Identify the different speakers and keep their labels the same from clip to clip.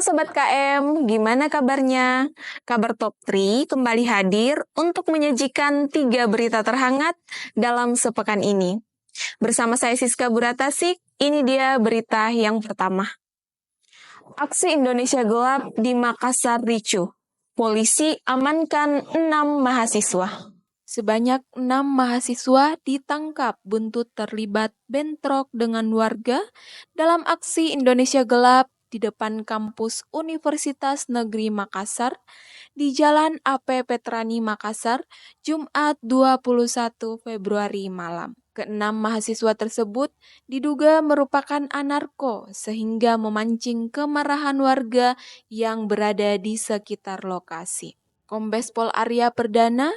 Speaker 1: Sobat KM, gimana kabarnya? Kabar Top 3 kembali hadir untuk menyajikan 3 berita terhangat dalam sepekan ini. Bersama saya Siska Buratasik, ini dia berita yang pertama. Aksi Indonesia Gelap di Makassar ricuh. Polisi amankan 6 mahasiswa.
Speaker 2: Sebanyak 6 mahasiswa ditangkap buntut terlibat bentrok dengan warga dalam aksi Indonesia Gelap di depan kampus Universitas Negeri Makassar di Jalan AP Petrani Makassar, Jumat 21 Februari malam. Keenam mahasiswa tersebut diduga merupakan anarko sehingga memancing kemarahan warga yang berada di sekitar lokasi. Kombes Pol Arya Perdana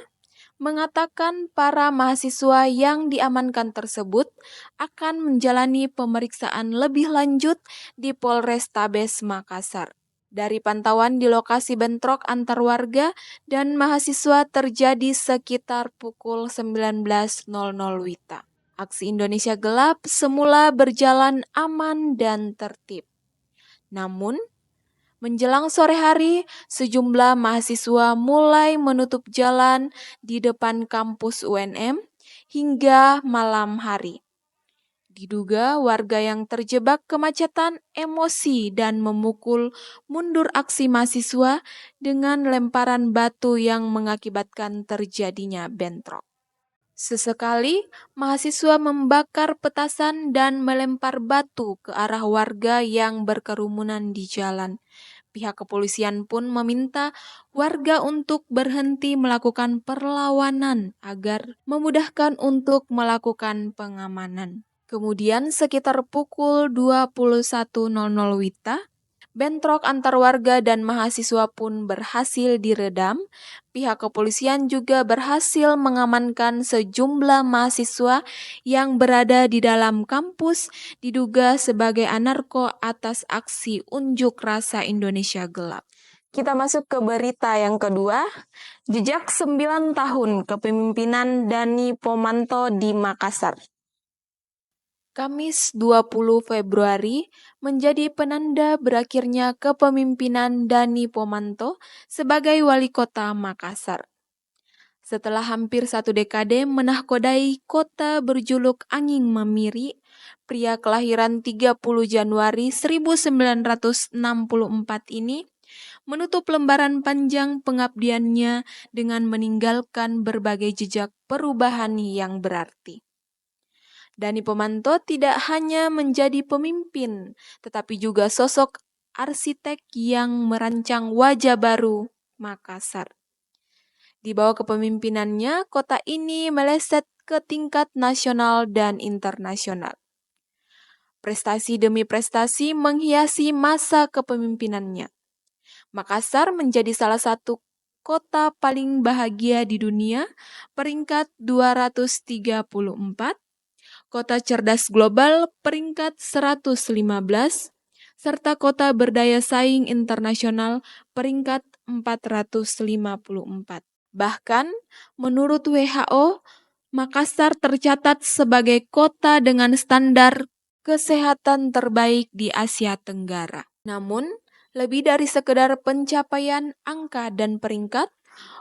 Speaker 2: mengatakan para mahasiswa yang diamankan tersebut akan menjalani pemeriksaan lebih lanjut di Polrestabes Makassar. Dari pantauan di lokasi bentrok antar warga dan mahasiswa terjadi sekitar pukul 19.00 WITA. Aksi Indonesia Gelap semula berjalan aman dan tertib. Namun, menjelang sore hari, sejumlah mahasiswa mulai menutup jalan di depan kampus UNM hingga malam hari. Diduga warga yang terjebak kemacetan emosi dan memukul mundur aksi mahasiswa dengan lemparan batu yang mengakibatkan terjadinya bentrok. Sesekali, mahasiswa membakar petasan dan melempar batu ke arah warga yang berkerumunan di jalan. Pihak kepolisian pun meminta warga untuk berhenti melakukan perlawanan agar memudahkan untuk melakukan pengamanan. Kemudian sekitar pukul 21.00 WITA, bentrok antar warga dan mahasiswa pun berhasil diredam. Pihak kepolisian juga berhasil mengamankan sejumlah mahasiswa yang berada di dalam kampus diduga sebagai anarko atas aksi unjuk rasa Indonesia Gelap.
Speaker 1: Kita masuk ke berita yang kedua. Jejak 9 tahun kepemimpinan Dani Pomanto di Makassar.
Speaker 2: Kamis 20 Februari menjadi penanda berakhirnya kepemimpinan Dani Pomanto sebagai wali kota Makassar. Setelah hampir 1 dekade menahkodai kota berjuluk Angin Mamiri, pria kelahiran 30 Januari 1964 ini menutup lembaran panjang pengabdiannya dengan meninggalkan berbagai jejak perubahan yang berarti. Dani Pomanto tidak hanya menjadi pemimpin, tetapi juga sosok arsitek yang merancang wajah baru Makassar. Di bawah kepemimpinannya, kota ini meleset ke tingkat nasional dan internasional. Prestasi demi prestasi menghiasi masa kepemimpinannya. Makassar menjadi salah satu kota paling bahagia di dunia, peringkat 234, kota cerdas global peringkat 115, serta kota berdaya saing internasional peringkat 454. Bahkan, menurut WHO, Makassar tercatat sebagai kota dengan standar kesehatan terbaik di Asia Tenggara. Namun, lebih dari sekedar pencapaian angka dan peringkat,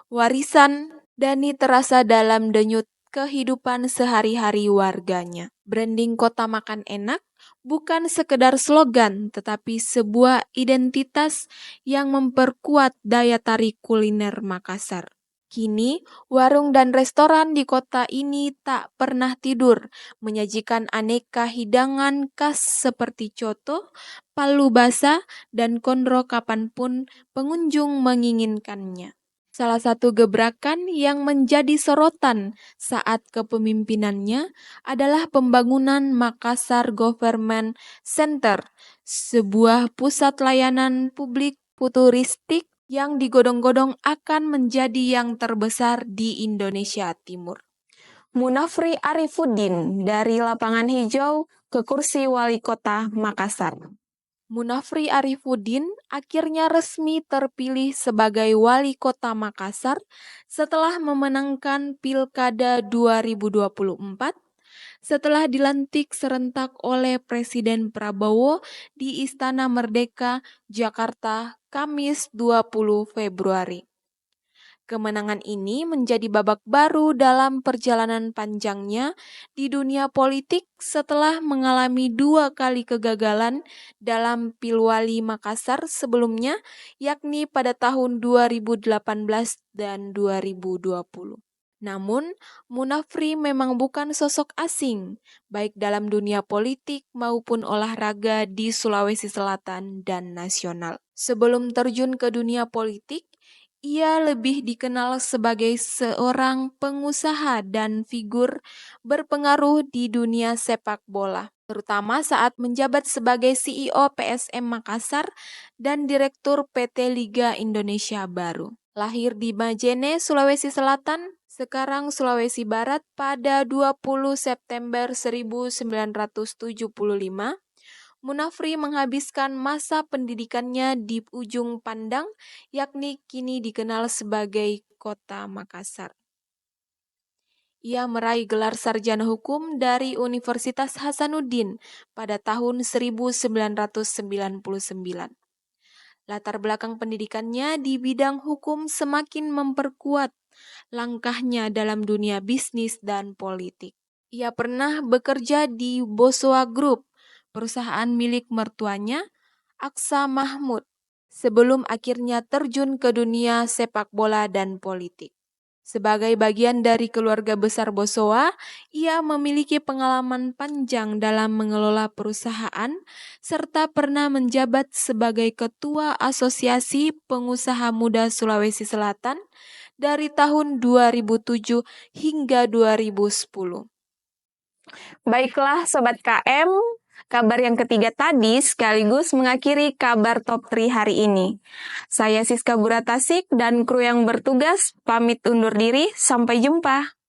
Speaker 2: warisan Dani terasa dalam denyut kehidupan sehari-hari warganya. Branding kota makan enak bukan sekedar slogan, tetapi sebuah identitas yang memperkuat daya tarik kuliner Makassar. Kini, warung dan restoran di kota ini tak pernah tidur, menyajikan aneka hidangan khas seperti coto, palu basah, dan kondro kapanpun pengunjung menginginkannya. Salah satu gebrakan yang menjadi sorotan saat kepemimpinannya adalah pembangunan Makassar Government Center, sebuah pusat layanan publik futuristik yang digodong-godong akan menjadi yang terbesar di Indonesia Timur.
Speaker 1: Munafri Arifuddin dari Lapangan Hijau ke kursi wali kota Makassar.
Speaker 2: Munafri Arifuddin akhirnya resmi terpilih sebagai wali kota Makassar setelah memenangkan Pilkada 2024 setelah dilantik serentak oleh Presiden Prabowo di Istana Merdeka, Jakarta, Kamis 20 Februari. Kemenangan ini menjadi babak baru dalam perjalanan panjangnya di dunia politik setelah mengalami 2 kali kegagalan dalam Pilwali Makassar sebelumnya, yakni pada tahun 2018 dan 2020. Namun, Munafri memang bukan sosok asing, baik dalam dunia politik maupun olahraga di Sulawesi Selatan dan nasional. Sebelum terjun ke dunia politik, ia lebih dikenal sebagai seorang pengusaha dan figur berpengaruh di dunia sepak bola, terutama saat menjabat sebagai CEO PSM Makassar dan Direktur PT Liga Indonesia Baru. Lahir di Majene, Sulawesi Selatan, sekarang Sulawesi Barat pada 20 September 1975, Munafri menghabiskan masa pendidikannya di Ujung Pandang, yakni kini dikenal sebagai Kota Makassar. Ia meraih gelar sarjana hukum dari Universitas Hasanuddin pada tahun 1999. Latar belakang pendidikannya di bidang hukum semakin memperkuat langkahnya dalam dunia bisnis dan politik. Ia pernah bekerja di Bosowa Group, perusahaan milik mertuanya, Aksa Mahmud, sebelum akhirnya terjun ke dunia sepak bola dan politik. Sebagai bagian dari keluarga besar Bosowa, ia memiliki pengalaman panjang dalam mengelola perusahaan, serta pernah menjabat sebagai Ketua Asosiasi Pengusaha Muda Sulawesi Selatan dari tahun 2007 hingga 2010.
Speaker 1: Baiklah Sobat KM, kabar yang ketiga tadi sekaligus mengakhiri kabar top 3 hari ini. Saya Siska Buratasik dan kru yang bertugas pamit undur diri, sampai jumpa.